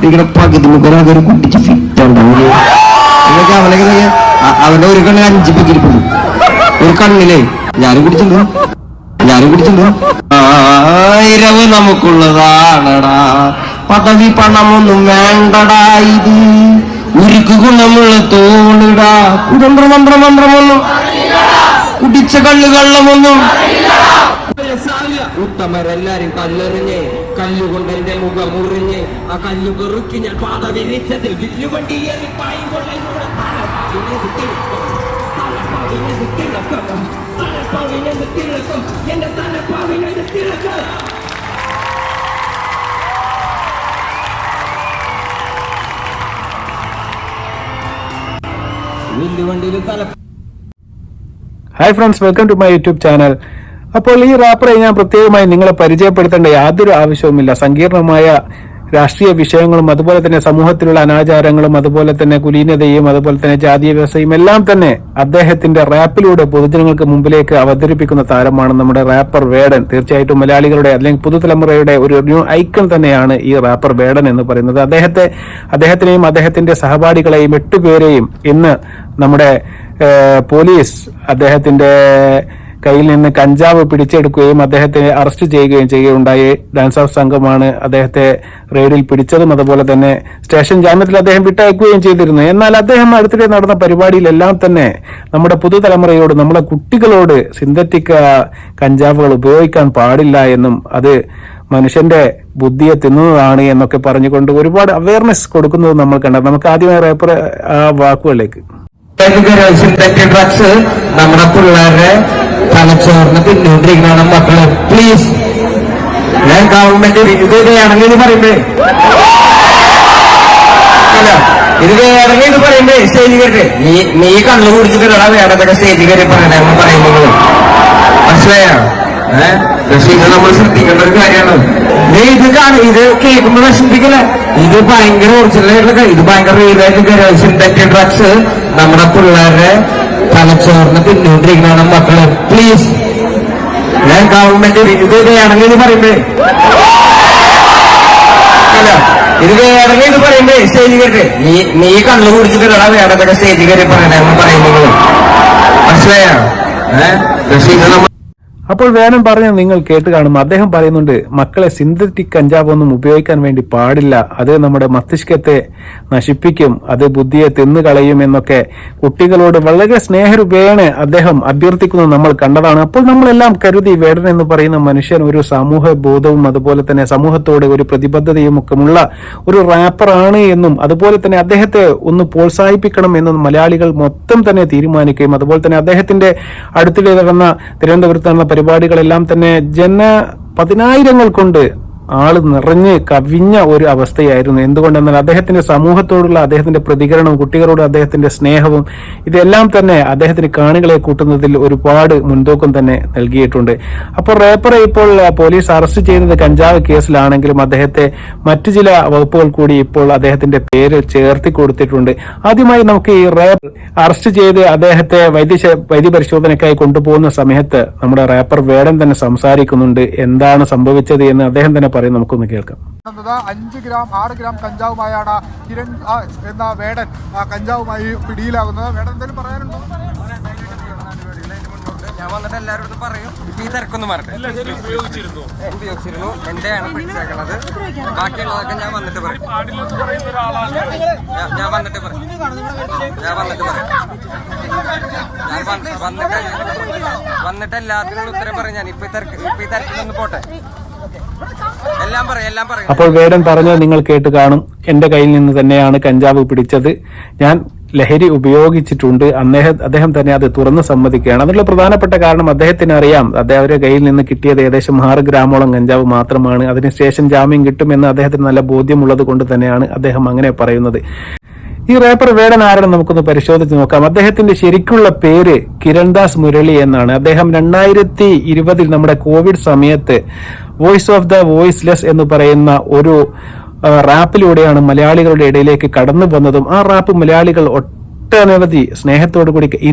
ഇങ്ങനെ പകുതി മുഖരാകെ കുട്ടിച്ച് ഫിറ്റുണ്ടാവും. അവന്റെ ഒരു കണ്ണിൽ 5 പെക്കിരിപ്പുള്ളൂ, ഒരു കണ്ണിലേ. ഞാനും കുടിച്ചിട്ടുണ്ട്. ആയിരവ് നമുക്കുള്ളതാണടാ, പദവി പണമൊന്നും വേണ്ടടാ, ഇത് ഉരുക്ക് ഗുണമുള്ള തോണിടാ, കുതന്ത്രമന്ത്രമന്ത്രമൊന്നും കുടിച്ച കള്ളുകള്ളമൊന്നും. ഉത്തമരെല്ലാരും കല്ലെറിഞ്ഞ്, കല്ലുകൊണ്ട് എന്റെ മുഖം മുറിഞ്ഞ്, ആ കല്ലു പെറുക്കി ഞാൻ പാത വിരിച്ചതിൽ വില്ലുവണ്ടിയേറി വില്ലുവണ്ടിയിൽ തല. Hi friends, welcome to my YouTube channel. അപ്പോൾ ഈ റാപ്പറെ ഞാൻ പ്രത്യേകമായി നിങ്ങളെ പരിചയപ്പെടുത്തേണ്ട യാതൊരു ആവശ്യവുമില്ല. സങ്കീർണമായ രാഷ്ട്രീയ വിഷയങ്ങളും അതുപോലെ തന്നെ സമൂഹത്തിലുള്ള അനാചാരങ്ങളും അതുപോലെ തന്നെ കുലീനതയും അതുപോലെ തന്നെ ജാതീയ വ്യവസ്ഥയും എല്ലാം തന്നെ അദ്ദേഹത്തിന്റെ റാപ്പിലൂടെ പൊതുജനങ്ങൾക്ക് മുമ്പിലേക്ക് അവതരിപ്പിക്കുന്ന താരമാണ് നമ്മുടെ റാപ്പർ വേടൻ. തീർച്ചയായിട്ടും മലയാളികളുടെ അല്ലെങ്കിൽ പുതുതലമുറയുടെ ഒരു ന്യൂ ഐക്കൺ തന്നെയാണ് ഈ റാപ്പർ വേടൻ എന്ന് പറയുന്നത്. അദ്ദേഹത്തിനെയും അദ്ദേഹത്തിന്റെ സഹപാഠികളെയും 8 പേരെയും ഇന്ന് നമ്മുടെ പോലീസ് അദ്ദേഹത്തിന്റെ കയ്യിൽ നിന്ന് കഞ്ചാവ് പിടിച്ചെടുക്കുകയും അദ്ദേഹത്തെ അറസ്റ്റ് ചെയ്യുകയുണ്ടായി. ഡാൻസ് ഓഫ് സംഘമാണ് അദ്ദേഹത്തെ റെയ്ഡിൽ പിടിച്ചതും അതുപോലെ തന്നെ സ്റ്റേഷൻ ജാമ്യത്തിൽ അദ്ദേഹം വിട്ടയക്കുകയും ചെയ്തിരുന്നു. എന്നാൽ അദ്ദേഹം അടുത്തിടെ നടന്ന പരിപാടിയിലെല്ലാം തന്നെ നമ്മുടെ പുതുതലമുറയോട്, നമ്മുടെ കുട്ടികളോട് സിന്തറ്റിക് കഞ്ചാവുകൾ ഉപയോഗിക്കാൻ പാടില്ല എന്നും അത് മനുഷ്യന്റെ ബുദ്ധിയെ തിന്നുന്നതാണ് എന്നൊക്കെ പറഞ്ഞുകൊണ്ട് ഒരുപാട് അവയർനെസ് കൊടുക്കുന്നത് നമ്മൾ കണ്ടത്. നമുക്ക് ആദ്യമായി റേപ്പർ ആ വാക്കുകളിലേക്ക്. സിന്തറ്റിക് ഡ്രഗ്സ് നമ്മുടെ പിള്ളേരുടെ തലച്ചോറിന് തിന്നുകൊണ്ടിരിക്കുന്നതാണ് മക്കള്. പ്ലീസ്, ഞാൻ ഗവൺമെന്റ് ഇത് വേണമെങ്കിൽ പറയുമ്പേ സ്റ്റേജ് കയറി നീ കണ്ണു കുടിച്ചിട്ടുള്ള വേണ്ടതൊക്കെ സ്റ്റേജ് കയറി പറയണേ പറയുന്നത് മനസ്സിലായോ? പക്ഷെ ഇത് നമ്മൾ ശ്രദ്ധിക്കേണ്ട ഒരു കാര്യമാണ്. ഇത് കേൾക്കുമ്പോൾ വിഷമിപ്പിക്കില്ല. ഇത് ഭയങ്കര ഒറിജിനൽ ആയിട്ടുള്ള, ഇത് ഭയങ്കര റിയലായിട്ട് സിന്തറ്റിക് ഡ്രഗ്സ് നമ്മുടെ പിള്ളേരുടെ തലച്ചോറിന് തിന്നുകൊണ്ടിരിക്കുന്നതാണ് മക്കള്. പ്ലീസ്, ഞാൻ ഗവൺമെന്റ് ഇത് വേണമെങ്കിൽ പറയുമ്പേ ഇത് വേണമെങ്കിൽ പറയുമ്പേ സ്റ്റേജ് കയറി നീ കണ്ണു കുടിച്ചിട്ടുള്ള വേണ്ടതൊക്കെ സ്റ്റേജ് കയറി പറയണേ പറയുന്നത് മനസ്സിലായോ? പക്ഷെ ഇത് നമ്മൾ അപ്പോൾ വേണം പറഞ്ഞ നിങ്ങൾ കേട്ട് കാണും. അദ്ദേഹം പറയുന്നുണ്ട്, മക്കളെ സിന്തറ്റിക് കഞ്ചാവ് ഒന്നും ഉപയോഗിക്കാൻ വേണ്ടി പാടില്ല, അത് നമ്മുടെ മസ്തിഷ്കത്തെ നശിപ്പിക്കും, അത് ബുദ്ധിയെ തിന്നുകളയും എന്നൊക്കെ കുട്ടികളോട് വളരെ സ്നേഹരൂപേണ അദ്ദേഹം അഭ്യർത്ഥിക്കുന്നത് നമ്മൾ കണ്ടതാണ്. അപ്പോൾ നമ്മളെല്ലാം കരുതി വേടൻ എന്ന് പറയുന്ന മനുഷ്യൻ ഒരു സാമൂഹ ബോധവും അതുപോലെ തന്നെ സമൂഹത്തോട് ഒരു പ്രതിബദ്ധതയും ഒക്കെ ഉള്ള ഒരു റാപ്പറാണ് എന്നും അതുപോലെ തന്നെ അദ്ദേഹത്തെ ഒന്ന് പ്രോത്സാഹിപ്പിക്കണം എന്നും മലയാളികൾ മൊത്തം തന്നെ തീരുമാനിക്കുകയും അതുപോലെ തന്നെ അദ്ദേഹത്തിന്റെ അടുത്തിടെ നടന്ന തിരുവനന്തപുരത്ത് നടന്ന പരിപാടികളെല്ലാം തന്നെ 10,000 കൊണ്ട് ആള് നിറഞ്ഞ് കവിഞ്ഞ ഒരു അവസ്ഥയായിരുന്നു. എന്തുകൊണ്ടെന്നാൽ അദ്ദേഹത്തിന്റെ സമൂഹത്തോടുള്ള അദ്ദേഹത്തിന്റെ പ്രതികരണവും കുട്ടികളോട് അദ്ദേഹത്തിന്റെ സ്നേഹവും ഇതെല്ലാം തന്നെ അദ്ദേഹത്തിന് കാണികളെ കൂട്ടുന്നതിൽ ഒരുപാട് മുൻതൂക്കം തന്നെ നൽകിയിട്ടുണ്ട്. അപ്പോൾ റേപ്പറെ ഇപ്പോൾ പോലീസ് അറസ്റ്റ് ചെയ്യുന്നത് കഞ്ചാവ് കേസിലാണെങ്കിലും അദ്ദേഹത്തെ മറ്റു ചില വകുപ്പുകൾ കൂടി ഇപ്പോൾ അദ്ദേഹത്തിന്റെ പേര് ചേർത്തി കൊടുത്തിട്ടുണ്ട്. ആദ്യമായി നമുക്ക് ഈ റേപ്പ് അറസ്റ്റ് ചെയ്ത് അദ്ദേഹത്തെ വൈദ്യപരിശോധനയ്ക്കായി കൊണ്ടുപോകുന്ന സമയത്ത് നമ്മുടെ റേപ്പർ വേടൻ തന്നെ സംസാരിക്കുന്നുണ്ട്. എന്താണ് സംഭവിച്ചത് എന്ന് അദ്ദേഹം തന്നെ നമുക്കൊന്ന് കേൾക്കാം. 5 ഗ്രാം 6 ഗ്രാം കഞ്ചാവുമായാണ് കിരൺ എന്ന വേടൻ കഞ്ചാവുമായി പിടിയിലാകുന്നത്. വേടൻ എന്തെങ്കിലും പറയാനുണ്ടോ? ഞാൻ വന്നിട്ട് എല്ലാവരോടും പറയും, ഈ തിരക്കൊന്നും ഉപയോഗിച്ചിരുന്നു. എന്റെയാണ് പിടിച്ചേക്കണത്. ബാക്കിയുള്ളതൊക്കെ ഞാൻ വന്നിട്ട് പറയും. വന്നിട്ട് എല്ലാത്തിനും ഉത്തരം പറയും. ഞാൻ ഇപ്പൊ ഈ തിരക്കിലൊന്ന് പോട്ടെ. അപ്പോൾ വേടൻ പറഞ്ഞത് നിങ്ങൾ കേട്ട് കാണും. എന്റെ കയ്യിൽ നിന്ന് തന്നെയാണ് കഞ്ചാവ് പിടിച്ചത്, ഞാൻ ലഹരി ഉപയോഗിച്ചിട്ടുണ്ട്. അദ്ദേഹം തന്നെ അത് തുറന്ന് സമ്മതിക്കുകയാണ്. അതിനുള്ള പ്രധാനപ്പെട്ട കാരണം അദ്ദേഹത്തിന് അറിയാം, അദ്ദേഹത്തിന്റെ കയ്യിൽ നിന്ന് കിട്ടിയത് ഏകദേശം 6 ഗ്രാമോളം കഞ്ചാവ് മാത്രമാണ്. അതിനുശേഷം ജാമ്യം കിട്ടുമെന്ന് അദ്ദേഹത്തിന് നല്ല ബോധ്യമുള്ളത് കൊണ്ട് തന്നെയാണ് അദ്ദേഹം അങ്ങനെ പറയുന്നത്. ഈ റാപ്പർ വേടൻ ആരാണ് നമുക്കൊന്ന് പരിശോധിച്ച് നോക്കാം. അദ്ദേഹത്തിന്റെ ശരിക്കുള്ള പേര് കിരൺദാസ് മുരളി എന്നാണ്. അദ്ദേഹം 2020 നമ്മുടെ കോവിഡ് സമയത്ത് വോയിസ് ഓഫ് ദ വോയിസ്ലെസ് എന്ന് പറയുന്ന ഒരു റാപ്പിലൂടെയാണ് മലയാളികളുടെ ഇടയിലേക്ക് കടന്നു വന്നതും ആ റാപ്പ് മലയാളികൾ ഒട്ടനവധി സ്നേഹത്തോടു കൂടി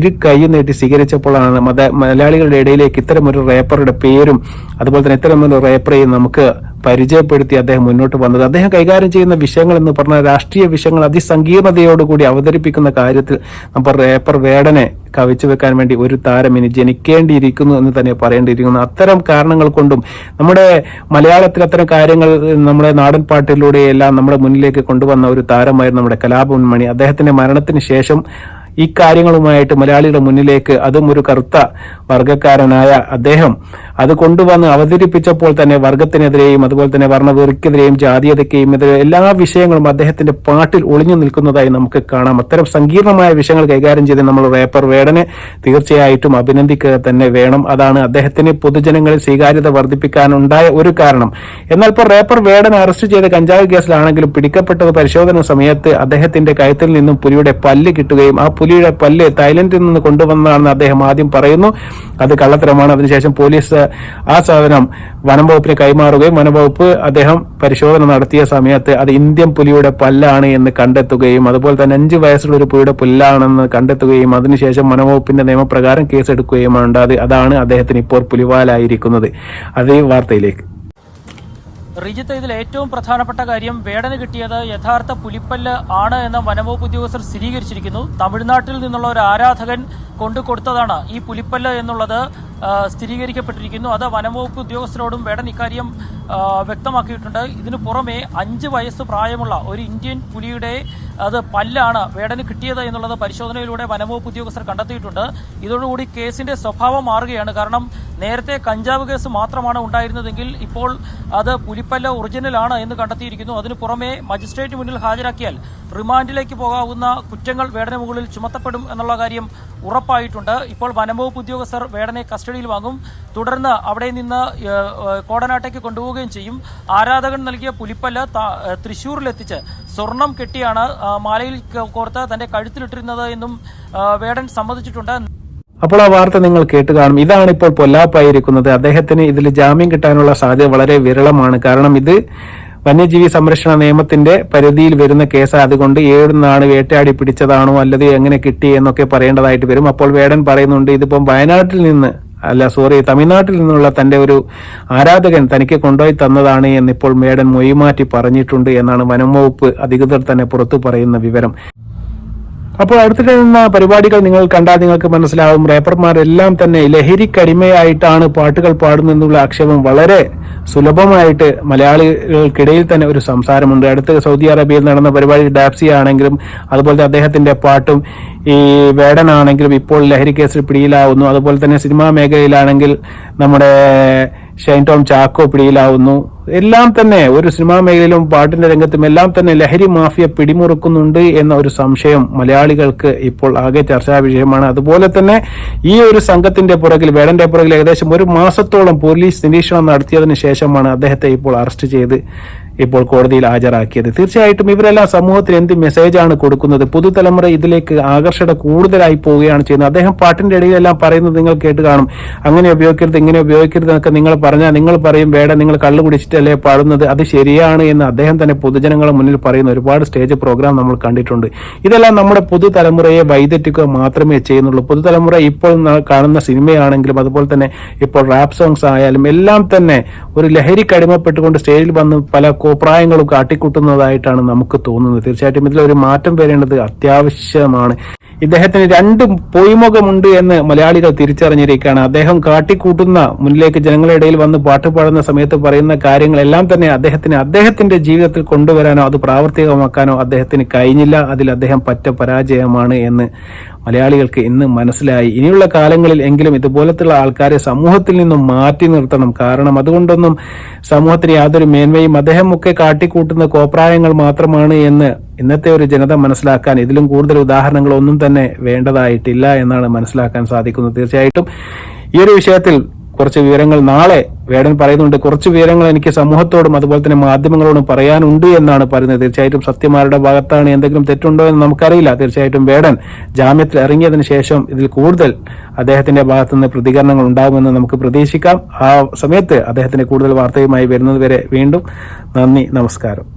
കൈ നീട്ടി സ്വീകരിച്ചപ്പോഴാണ് മലയാളികളുടെ ഇടയിലേക്ക് ഇത്തരമൊരു റേപ്പറുടെ പേരും അതുപോലെ തന്നെ ഇത്തരമൊരു റേപ്പറേയും നമുക്ക് പരിചയപ്പെടുത്തി അദ്ദേഹം മുന്നോട്ട് വന്നത്. അദ്ദേഹം കൈകാര്യം ചെയ്യുന്ന വിഷയങ്ങൾ എന്ന് പറഞ്ഞാൽ രാഷ്ട്രീയ വിഷയങ്ങൾ അതിസങ്കീർണതയോടുകൂടി അവതരിപ്പിക്കുന്ന കാര്യത്തിൽ നമ്മൾ റേപ്പർ വേടനെ കവച്ചു വെക്കാൻ വേണ്ടി ഒരു താരം ഇനി ജനിക്കേണ്ടിയിരിക്കുന്നു എന്ന് തന്നെ പറയേണ്ടിയിരിക്കുന്നു. അത്തരം കാരണങ്ങൾ കൊണ്ടും നമ്മുടെ മലയാളത്തിൽ അത്തരം കാര്യങ്ങൾ നമ്മുടെ നാടൻ പാട്ടിലൂടെയെല്ലാം നമ്മുടെ മുന്നിലേക്ക് കൊണ്ടുവന്ന ഒരു താരമായിരുന്നു നമ്മുടെ കലാഭവൻ മണി. അദ്ദേഹത്തിന്റെ മരണത്തിന് ശേഷം ഈ കാര്യങ്ങളുമായിട്ട് മലയാളികളുടെ മുന്നിലേക്ക്, അതും ഒരു കറുത്ത വർഗക്കാരനായ അദ്ദേഹം അത് കൊണ്ടുവന്ന് അവതരിപ്പിച്ചപ്പോൾ തന്നെ വർഗത്തിനെതിരെയും അതുപോലെ തന്നെ വർണ്ണവെറിക്കെതിരെയും ജാതീയതയ്ക്കെയും എതിരെ എല്ലാ വിഷയങ്ങളും അദ്ദേഹത്തിന്റെ പാട്ടിൽ ഒളിഞ്ഞു നിൽക്കുന്നതായി നമുക്ക് കാണാം. അത്തരം സങ്കീർണമായ വിഷയങ്ങൾ കൈകാര്യം ചെയ്ത് നമ്മൾ റേപ്പർ വേടനെ തീർച്ചയായിട്ടും അഭിനന്ദിക്കുക തന്നെ വേണം. അതാണ് അദ്ദേഹത്തിന് പൊതുജനങ്ങളിൽ സ്വീകാര്യത വർദ്ധിപ്പിക്കാനുണ്ടായ ഒരു കാരണം. എന്നാൽ ഇപ്പോൾ റേപ്പർ വേടനെ അറസ്റ്റ് ചെയ്ത കഞ്ചാവ് കേസിലാണെങ്കിലും പിടിക്കപ്പെട്ടത് പരിശോധന സമയത്ത് അദ്ദേഹത്തിന്റെ കഴുത്തിൽ നിന്നും പുലിയുടെ പല്ല് കിട്ടുകയും ആ പുലിയുടെ പല്ല് തായ്ലൻഡിൽ നിന്ന് കൊണ്ടുവന്നതാണെന്ന് അദ്ദേഹം ആദ്യം പറയുന്നു. അത് കള്ളത്തരമാണ്. അതിനുശേഷം പോലീസ് ആ സാധനം വനം വകുപ്പിന് കൈമാറുകയും വനംവകുപ്പ് അദ്ദേഹം പരിശോധന നടത്തിയ സമയത്ത് അത് ഇന്ത്യൻ പുലിയുടെ പല്ലാണ് എന്ന് കണ്ടെത്തുകയും അതുപോലെ തന്നെ 5 വയസ്സുള്ള ഒരു പുലിയുടെ പുല്ലാണെന്ന് കണ്ടെത്തുകയും അതിനുശേഷം വനംവകുപ്പിന്റെ നിയമപ്രകാരം കേസെടുക്കുകയുമാണ് ഉണ്ടായത്. അതാണ് അദ്ദേഹത്തിന് ഇപ്പോൾ പുലിവാലായിരിക്കുന്നത്. അതേ വാർത്തയിലേക്ക്. റിജിത്ത്, ഇതിൽ ഏറ്റവും പ്രധാനപ്പെട്ട കാര്യം വേടന് കിട്ടിയത് യഥാർത്ഥ പുലിപ്പല്ല് ആണ് എന്ന് വനംവകുപ്പ് ഉദ്യോഗസ്ഥർ സ്ഥിരീകരിച്ചിരിക്കുന്നു. തമിഴ്നാട്ടിൽ നിന്നുള്ള ഒരു ആരാധകൻ കൊണ്ടുകൊടുത്തതാണ് ഈ പുലിപ്പല്ല് എന്നുള്ളത് സ്ഥിരീകരിക്കപ്പെട്ടിരിക്കുന്നു. അത് വനംവകുപ്പ് ഉദ്യോഗസ്ഥരോടും വേടൻ ഇക്കാര്യം വ്യക്തമാക്കിയിട്ടുണ്ട്. ഇതിനു പുറമെ 5 വയസ്സ് പ്രായമുള്ള ഒരു ഇന്ത്യൻ പുലിയുടെ അത് പല്ലാണ് വേടന് കിട്ടിയത് എന്നുള്ളത് പരിശോധനയിലൂടെ വനംവകുപ്പ് ഉദ്യോഗസ്ഥർ കണ്ടെത്തിയിട്ടുണ്ട്. ഇതോടുകൂടി കേസിന്റെ സ്വഭാവം മാറുകയാണ്. കാരണം നേരത്തെ കഞ്ചാവ് കേസ് മാത്രമാണ് ഉണ്ടായിരുന്നതെങ്കിൽ ഇപ്പോൾ അത് പുലിപ്പല്ല് ഒറിജിനലാണ് എന്ന് കണ്ടെത്തിയിരിക്കുന്നു. അതിനു പുറമെ മജിസ്ട്രേറ്റ് മുന്നിൽ ഹാജരാക്കിയാൽ റിമാൻഡിലേക്ക് പോകാവുന്ന കുറ്റങ്ങൾ വേടന് മുകളിൽ ചുമത്തപ്പെടും എന്നുള്ള കാര്യം ഉറപ്പായിട്ടുണ്ട്. ഇപ്പോൾ വനംവകുപ്പ് ഉദ്യോഗസ്ഥർ വേടനെ കസ്റ്റഡിയിൽ വാങ്ങും. തുടർന്ന് അവിടെ നിന്ന് കോടനാട്ടേക്ക് കൊണ്ടുപോവുകയും ചെയ്യും. ആരാധകൻ നൽകിയ പുലിപ്പല്ല് തൃശ്ശൂരിലെത്തിച്ച് സ്വർണം കെട്ടിയാണ് മാലയിൽ കോർത്ത് തന്റെ കഴുത്തിലിട്ടിരുന്നത് എന്നും വേടൻ സമ്മതിച്ചിട്ടുണ്ട്. അപ്പോൾ ആ വാർത്ത നിങ്ങൾ കേട്ട് കാണും. ഇതാണ് ഇപ്പോൾ പൊല്ലാപ്പായിരിക്കുന്നത്. അദ്ദേഹത്തിന് ഇതിൽ ജാമ്യം കിട്ടാനുള്ള സാധ്യത വളരെ വിരളമാണ്. കാരണം ഇത് വന്യജീവി സംരക്ഷണ നിയമത്തിന്റെ പരിധിയിൽ വരുന്ന കേസ്. അതുകൊണ്ട് ഏടുന്നാണ് വേട്ടയാടി പിടിച്ചതാണോ അല്ലത് എങ്ങനെ കിട്ടി എന്നൊക്കെ പറയേണ്ടതായിട്ട് വരും. അപ്പോൾ വേടൻ പറയുന്നുണ്ട് ഇതിപ്പം തമിഴ്നാട്ടിൽ നിന്നുള്ള തന്റെ ഒരു ആരാധകൻ തനിക്ക് കൊണ്ടുപോയി തന്നതാണ് എന്നിപ്പോൾ വേടൻ മൊഴിമാറ്റി പറഞ്ഞിട്ടുണ്ട് എന്നാണ് വനംവകുപ്പ് അധികൃതർ തന്നെ പുറത്തു പറയുന്ന വിവരം. അപ്പോൾ അടുത്തിടെ നിന്ന പരിപാടികൾ നിങ്ങൾ കണ്ടാൽ നിങ്ങൾക്ക് മനസ്സിലാവും റേപ്പർമാരെല്ലാം തന്നെ ലഹരിക്കടിമയായിട്ടാണ് പാട്ടുകൾ പാടുന്നതെന്നുള്ള ആക്ഷേപം വളരെ സുലഭമായിട്ട് മലയാളികൾക്കിടയിൽ തന്നെ ഒരു സംസാരമുണ്ട്. അടുത്ത് സൗദി അറേബ്യയിൽ നടന്ന പരിപാടി ഡാപ്സി ആണെങ്കിലും അതുപോലെ അദ്ദേഹത്തിന്റെ പാട്ടും ഈ വേടനാണെങ്കിലും ഇപ്പോൾ ലഹരി കേസിൽ പിടിയിലാവുന്നു. അതുപോലെ തന്നെ സിനിമാ മേഖലയിലാണെങ്കിൽ നമ്മുടെ ഷൈൻ ടോം ചാക്കോ പിടിയിലാവുന്നു. എല്ലാം തന്നെ ഒരു സിനിമാ മേഖലയിലും പാട്ടിന്റെ രംഗത്തും എല്ലാം തന്നെ ലഹരി മാഫിയ പിടിമുറുക്കുന്നുണ്ട് എന്ന ഒരു സംശയം മലയാളികൾക്ക് ഇപ്പോൾ ആകെ ചർച്ചാ വിഷയമാണ്. അതുപോലെ തന്നെ ഈ ഒരു സംഘത്തിന്റെ പുറകിൽ വേടന്റെ പുറകിൽ ഏകദേശം 1 മാസത്തോളം പോലീസ് നിരീക്ഷണം നടത്തിയതിനു ശേഷമാണ് അദ്ദേഹത്തെ ഇപ്പോൾ അറസ്റ്റ് ചെയ്ത് ഇപ്പോൾ കോടതിയിൽ ഹാജരാക്കിയത്. തീർച്ചയായിട്ടും ഇവരെല്ലാം സമൂഹത്തിന് എന്ത് മെസ്സേജാണ് കൊടുക്കുന്നത്? പുതുതലമുറ ഇതിലേക്ക് ആകർഷണ കൂടുതലായി പോവുകയാണ് ചെയ്യുന്നത്. അദ്ദേഹം പാട്ടിന്റെ ഇടയിലെല്ലാം പറയുന്നത് നിങ്ങൾ കേട്ട് കാണും. അങ്ങനെ ഉപയോഗിക്കരുത്, ഇങ്ങനെ ഉപയോഗിക്കരുത് എന്നൊക്കെ നിങ്ങൾ പറഞ്ഞാൽ നിങ്ങൾ പറയും വേടൻ നിങ്ങൾ കള്ളു കുടിച്ചിട്ടല്ലേ പാടുന്നത്, അത് ശരിയാണ് എന്ന് അദ്ദേഹം തന്നെ പൊതുജനങ്ങളുടെ മുന്നിൽ പറയുന്ന ഒരുപാട് സ്റ്റേജ് പ്രോഗ്രാം നമ്മൾ കണ്ടിട്ടുണ്ട്. ഇതെല്ലാം നമ്മുടെ പുതുതലമുറയെ വൈതെറ്റിക്കുക മാത്രമേ ചെയ്യുന്നുള്ളൂ. പുതുതലമുറ ഇപ്പോൾ കാണുന്ന സിനിമയാണെങ്കിലും അതുപോലെ തന്നെ ഇപ്പോൾ റാപ്പ് സോങ്സ് ആയാലും എല്ലാം തന്നെ ഒരു ലഹരിക്ക് അടിമപ്പെട്ടുകൊണ്ട് സ്റ്റേജിൽ വന്ന് പല കോപ്രായങ്ങളും കാട്ടിക്കൂട്ടുന്നതായിട്ടാണ് നമുക്ക് തോന്നുന്നത്. തീർച്ചയായിട്ടും ഇതിലൊരു മാറ്റം വരേണ്ടത് അത്യാവശ്യമാണ്. ഇദ്ദേഹത്തിന് 2 പൊയ്മുഖമുണ്ട് എന്ന് മലയാളികൾ തിരിച്ചറിഞ്ഞിരിക്കുകയാണ്. അദ്ദേഹം കാട്ടിക്കൂട്ടുന്ന മുന്നിലേക്ക് ജനങ്ങളുടെ ഇടയിൽ വന്ന് പാട്ട് പാടുന്ന സമയത്ത് പറയുന്ന കാര്യങ്ങളെല്ലാം തന്നെ അദ്ദേഹത്തിന്റെ ജീവിതത്തിൽ കൊണ്ടുവരാനോ അത് പ്രാവർത്തികമാക്കാനോ അദ്ദേഹത്തിന് കഴിഞ്ഞില്ല. അതിൽ അദ്ദേഹം പറ്റ പരാജയമാണ് എന്ന് മലയാളികൾക്ക് ഇന്ന് മനസ്സിലായി. ഇനിയുള്ള കാലങ്ങളിൽ എങ്കിലും ഇതുപോലത്തുള്ള ആൾക്കാരെ സമൂഹത്തിൽ നിന്നും മാറ്റി നിർത്തണം. കാരണം അതുകൊണ്ടൊന്നും സമൂഹത്തിന് യാതൊരു മേന്മയും അദ്ദേഹമൊക്കെ കാട്ടിക്കൂട്ടുന്ന കോപ്രായങ്ങൾ മാത്രമാണ് എന്ന് ഇന്നത്തെ ഒരു ജനത മനസ്സിലാക്കാൻ ഇതിലും കൂടുതൽ ഉദാഹരണങ്ങളൊന്നും തന്നെ വേണ്ടതായിട്ടില്ല എന്നാണ് മനസ്സിലാക്കാൻ സാധിക്കുന്നത്. തീർച്ചയായിട്ടും ഈ ഒരു വിഷയത്തിൽ കുറച്ച് വിവരങ്ങൾ നാളെ വേടൻ പറയുന്നുണ്ട്. കുറച്ച് വിവരങ്ങൾ എനിക്ക് സമൂഹത്തോടും അതുപോലെ തന്നെ മാധ്യമങ്ങളോടും പറയാനുണ്ട് എന്നാണ് പറയുന്നത്. തീർച്ചയായിട്ടും സത്യമാരുടെ ഭാഗത്താണ്, എന്തെങ്കിലും തെറ്റുണ്ടോ എന്ന് നമുക്കറിയില്ല. തീർച്ചയായിട്ടും വേടൻ ജാമ്യത്തിൽ ഇറങ്ങിയതിനു ശേഷം ഇതിൽ കൂടുതൽ അദ്ദേഹത്തിന്റെ ഭാഗത്തുനിന്ന് പ്രതികരണങ്ങൾ ഉണ്ടാകുമെന്ന് നമുക്ക് പ്രതീക്ഷിക്കാം. ആ സമയത്ത് അദ്ദേഹത്തിന്റെ കൂടുതൽ വാർത്തയുമായി വരുന്നത് വരെ വീണ്ടും നന്ദി, നമസ്കാരം.